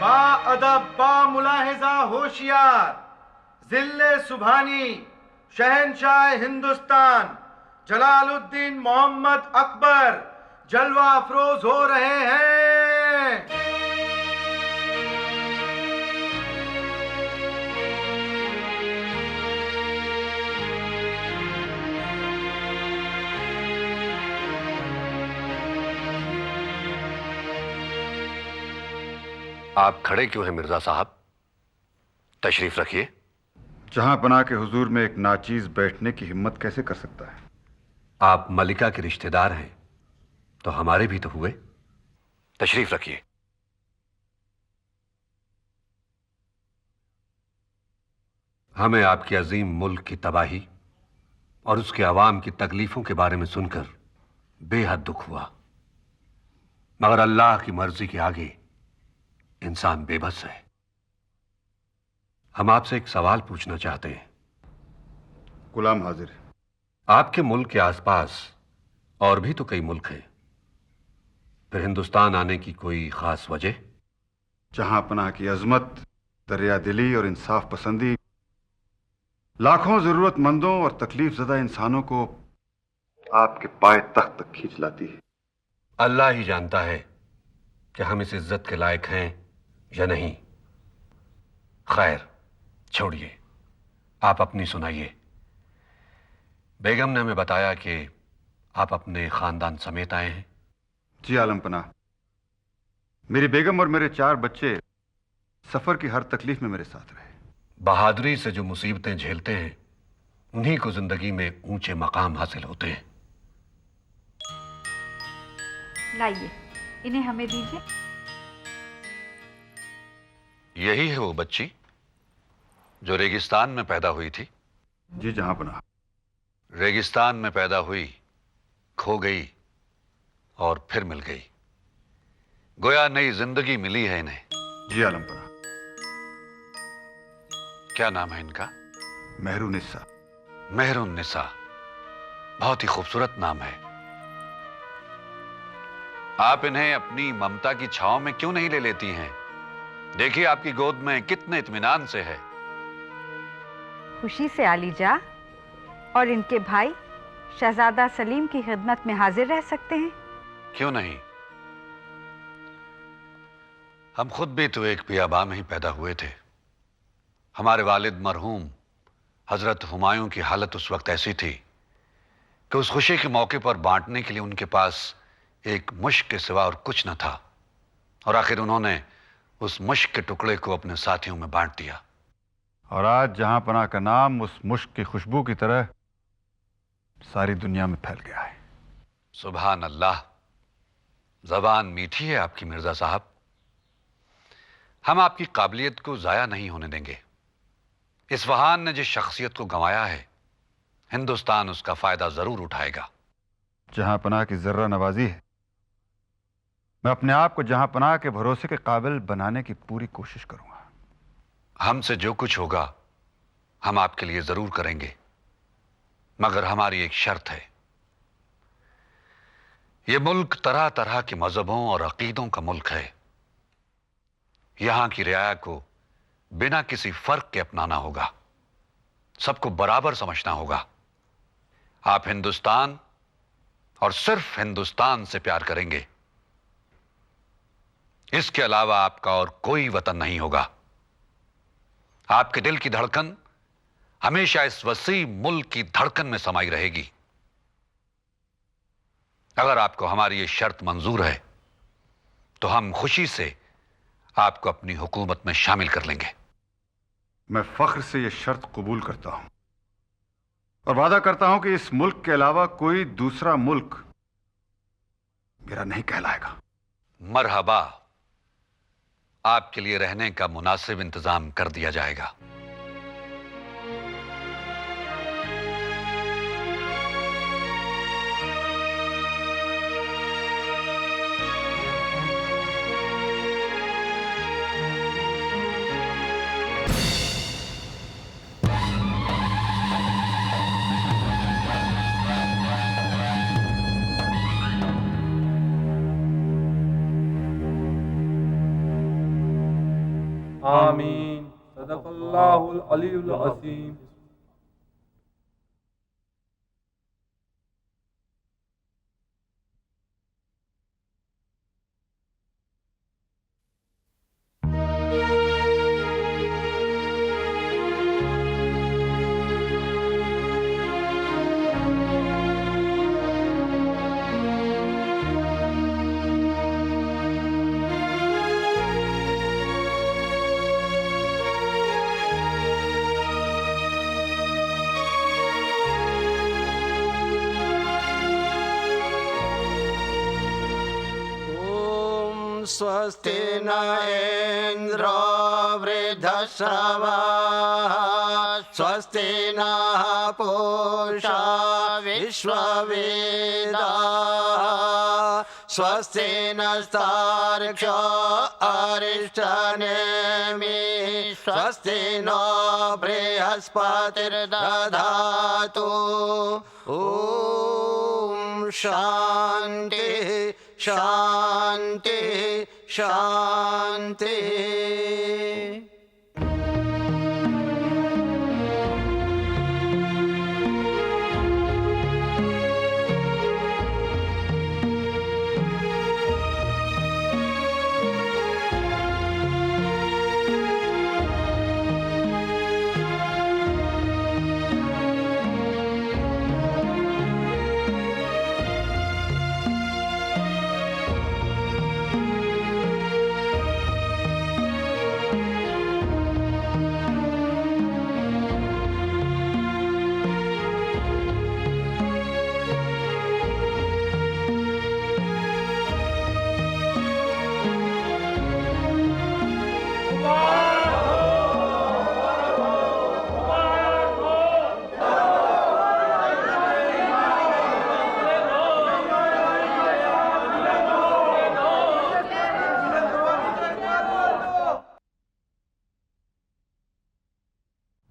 बा अदब बा मुलाहिजा होशियार जिल्ले सुभानी शहनशाह हिंदुस्तान जलालुद्दीन मोहम्मद अकबर जलवा अफरोज हो रहे हैं। आप खड़े क्यों हैं मिर्जा साहब? तशरीफ रखिए। जहां पनाह के हुजूर में एक नाचीज बैठने की हिम्मत कैसे कर सकता है? आप मलिका के रिश्तेदार हैं तो हमारे भी तो हुए। तशरीफ रखिए। हमें आपके अजीम मुल्क की तबाही और उसके अवाम की तकलीफों के बारे में सुनकर बेहद दुख हुआ, मगर अल्लाह की मर्जी के आगे इंसान बेबस है। हम आपसे एक सवाल पूछना चाहते हैं। गुलाम हाजिर है। आपके मुल्क के आसपास और भी तो कई मुल्क हैं, फिर हिंदुस्तान आने की कोई खास वजह? जहां पनाह की अजमत, दरिया दिली और इंसाफ पसंदी लाखों जरूरतमंदों और तकलीफ ज़दा इंसानों को आपके पाए तख्त तक खींच लाती है। अल्लाह ही जानता है कि हम इस इज्जत के लायक हैं या नहीं। खैर छोड़िए, आप अपनी सुनाइए। बेगम ने हमें बताया कि आप अपने खानदान समेत आए हैं। जी आलम पनाह, मेरी बेगम और मेरे 4 बच्चे सफर की हर तकलीफ में मेरे साथ रहे। बहादुरी से जो मुसीबतें झेलते हैं उन्हीं को जिंदगी में ऊंचे मकाम हासिल होते हैं। लाइए, इन्हें हमें दीजिए। यही है वो बच्ची जो रेगिस्तान में पैदा हुई थी? जी जहां पनाह। रेगिस्तान में पैदा हुई, खो गई और फिर मिल गई। गोया नई जिंदगी मिली है इन्हें। जी आलम पनाह। क्या नाम है इनका? मेहरुनिसा। मेहरुन्निसा, बहुत ही खूबसूरत नाम है। आप इन्हें अपनी ममता की छांव में क्यों नहीं ले लेती हैं? देखिए आपकी गोद में कितने इत्मीनान से है। खुशी से आलीजा और इनके भाई शहजादा सलीम की खिदमत में हाजिर रह सकते हैं। क्यों नहीं? हम खुद भी तो एक बियाबा में ही पैदा हुए थे। हमारे वालिद मरहूम हजरत हुमायूं की हालत उस वक्त ऐसी थी कि उस खुशी के मौके पर बांटने के लिए उनके पास एक मुश्क के सिवा और कुछ न था, और आखिर उन्होंने उस मुश्क के टुकड़े को अपने साथियों में बांट दिया। और आज जहां पनाह का नाम उस मुश्क की खुशबू की तरह सारी दुनिया में फैल गया है। सुभान अल्लाह, जबान मीठी है आपकी मिर्जा साहब। हम आपकी काबिलियत को जाया नहीं होने देंगे। इस्फहान ने जिस शख्सियत को गंवाया है, हिंदुस्तान उसका फायदा जरूर उठाएगा। जहां पनाह की जर्रा नवाजी है, मैं अपने आप को जहां पनाह के भरोसे के काबिल बनाने की पूरी कोशिश करूंगा। हमसे जो कुछ होगा हम आपके लिए जरूर करेंगे, मगर हमारी एक शर्त है। यह मुल्क तरह तरह के मजहबों और अकीदों का मुल्क है। यहां की रियाया को बिना किसी फर्क के अपनाना होगा, सबको बराबर समझना होगा। आप हिंदुस्तान और सिर्फ हिंदुस्तान से प्यार करेंगे, इसके अलावा आपका और कोई वतन नहीं होगा। आपके दिल की धड़कन हमेशा इस वसी मुल्क की धड़कन में समाई रहेगी। अगर आपको हमारी ये शर्त मंजूर है तो हम खुशी से आपको अपनी हुकूमत में शामिल कर लेंगे। मैं फख्र से यह शर्त कबूल करता हूं और वादा करता हूं कि इस मुल्क के अलावा कोई दूसरा मुल्क मेरा नहीं कहलाएगा। मरहबा, आपके लिए रहने का मुनासिब इंतजाम कर दिया जाएगा। आमीन। सदक़ल्लाहुल अलीयुल अज़ीम। स्वस्ति न इंद्रो वृद्धश्रवाः स्वस्ति नः पूषा विश्ववेदाः स्वस्ति नस्तार्क्ष्यो अरिष्टनेमिः स्वस्ति नो बृहस्पतिर्दधातु। ॐ शान्ति शान्ति शान्ति।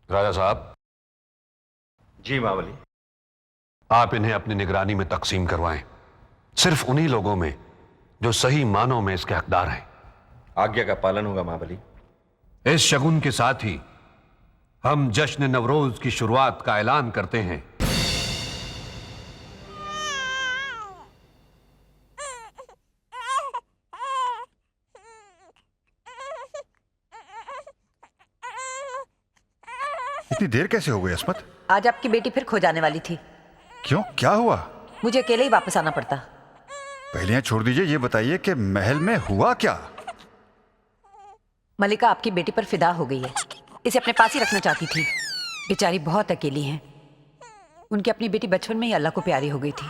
राजा साहब, जी मावली। आप इन्हें अपनी निगरानी में तकसीम करवाएं, सिर्फ उन्हीं लोगों में जो सही मानों में इसके हकदार हैं। आज्ञा का पालन होगा मावली। इस शगुन के साथ ही हम जश्न नवरोज की शुरुआत का ऐलान करते हैं। इतनी देर कैसे हो गई अस्मत? आज आपकी बेटी फिर खो जाने वाली थी। क्यों, क्या हुआ? मुझे अकेले ही वापस आना पड़ता। पहले यहाँ छोड़ दीजिए, ये बताइए कि महल में हुआ क्या? मलिका आपकी बेटी पर फिदा हो गई है। इसे अपने पास ही रखना चाहती थी। बेचारी बहुत अकेली है। उनकी अपनी बेटी बचपन में ही अल्लाह को प्यारी हो गई थी।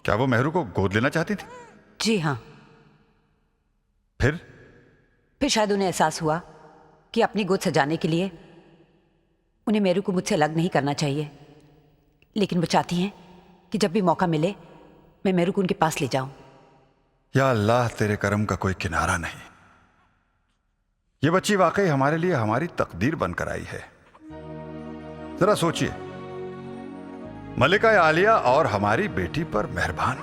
क्या वो मेहरू को गोद लेना चाहती थी? जी हाँ। फिर शायद उन्हें एहसास हुआ कि अपनी गोद सजाने के लिए उन्हें मेरू को मुझसे अलग नहीं करना चाहिए, लेकिन वो चाहती हैं कि जब भी मौका मिले मैं मेरू को उनके पास ले जाऊं। या अल्लाह, तेरे करम का कोई किनारा नहीं। ये बच्ची वाकई हमारे लिए हमारी तकदीर बनकर आई है। जरा सोचिए, मलिका आलिया और हमारी बेटी पर मेहरबान।